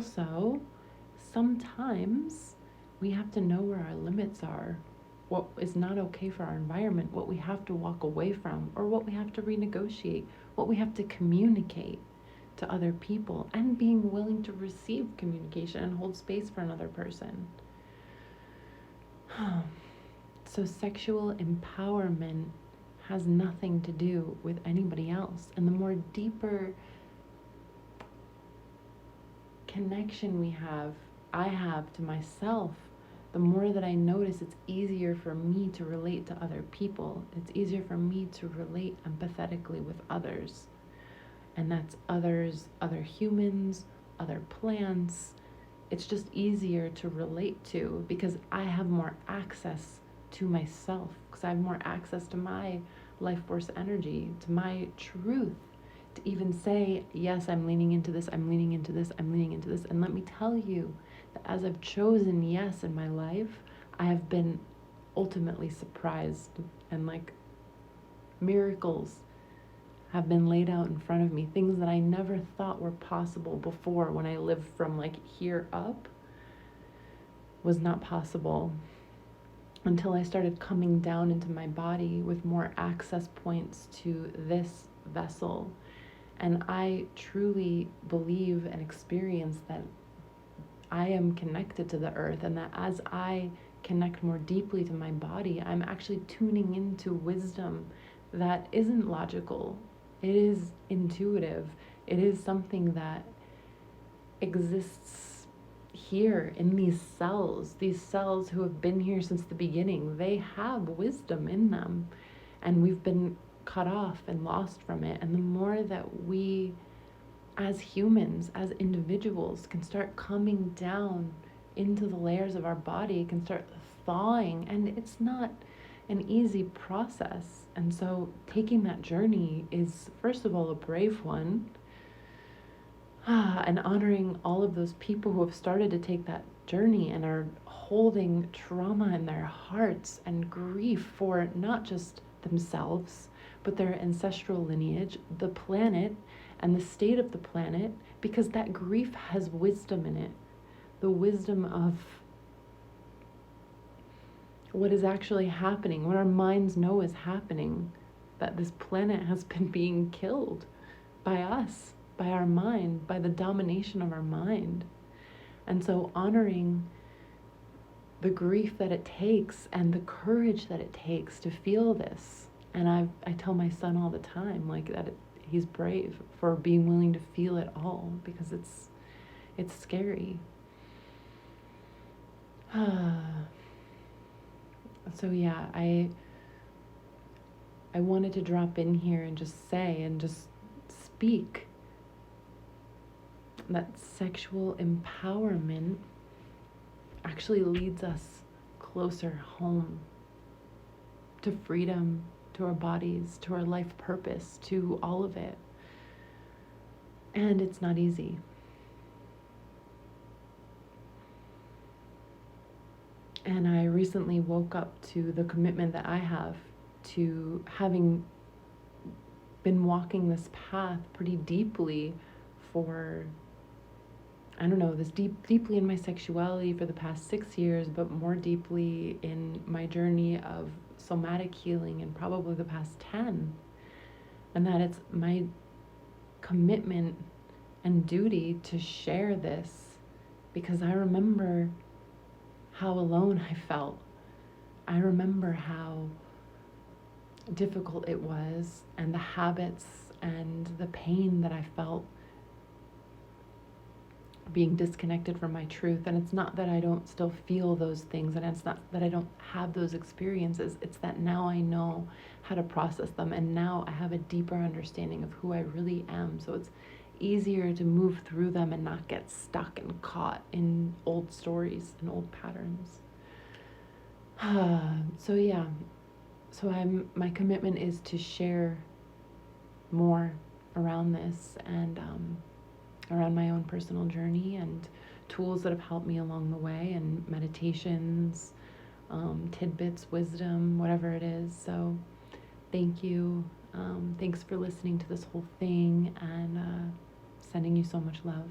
Also, sometimes we have to know where our limits are, what is not okay for our environment, what we have to walk away from, or what we have to renegotiate, what we have to communicate to other people, and being willing to receive communication and hold space for another person. So, sexual empowerment has nothing to do with anybody else. And the more deeper connection I have to myself, the more that I notice it's easier for me to relate to other people. It's easier for me to relate empathetically with others. And that's others, other humans, other plants. It's just easier to relate to because I have more access to myself, because I have more access to my life force energy, to my truth, to even say, yes, I'm leaning into this, I'm leaning into this, I'm leaning into this. And let me tell you that as I've chosen yes in my life, I have been ultimately surprised, and like miracles have been laid out in front of me. Things that I never thought were possible before, when I lived from like here up, was not possible until I started coming down into my body with more access points to this vessel. And I truly believe and experience that I am connected to the earth, and that as I connect more deeply to my body, I'm actually tuning into wisdom that isn't logical. It is intuitive. It is something that exists here in these cells who have been here since the beginning. They have wisdom in them, and we've been cut off and lost from it. And the more that we as humans, as individuals, can start coming down into the layers of our body, can start thawing, and it's not an easy process. And so taking that journey is, first of all, a brave one, and honoring all of those people who have started to take that journey and are holding trauma in their hearts and grief for not just themselves, but their ancestral lineage, the planet, and the state of the planet, because that grief has wisdom in it. The wisdom of what is actually happening, what our minds know is happening, that this planet has been being killed by us, by our mind, by the domination of our mind. And so honoring the grief that it takes and the courage that it takes to feel this. And I tell my son all the time, like, that he's brave for being willing to feel it all, because it's scary. So yeah, I wanted to drop in here and just say and just speak that sexual empowerment actually leads us closer home, to freedom, to our bodies, to our life purpose, to all of it. And it's not easy. And I recently woke up to the commitment that I have to having been walking this path pretty deeply for, I don't know, deeply in my sexuality for the past 6 years, but more deeply in my journey of somatic healing in probably the past 10. And that it's my commitment and duty to share this, because I remember how alone I felt. I remember how difficult it was, and the habits and the pain that I felt being disconnected from my truth. And it's not that I don't still feel those things, and it's not that I don't have those experiences. It's that now I know how to process them, and now I have a deeper understanding of who I really am. So it's easier to move through them and not get stuck and caught in old stories and old patterns. So yeah, my commitment is to share more around this, and around my own personal journey and tools that have helped me along the way, and meditations, tidbits, wisdom, whatever it is. So thank you. Thanks for listening to this whole thing, and sending you so much love.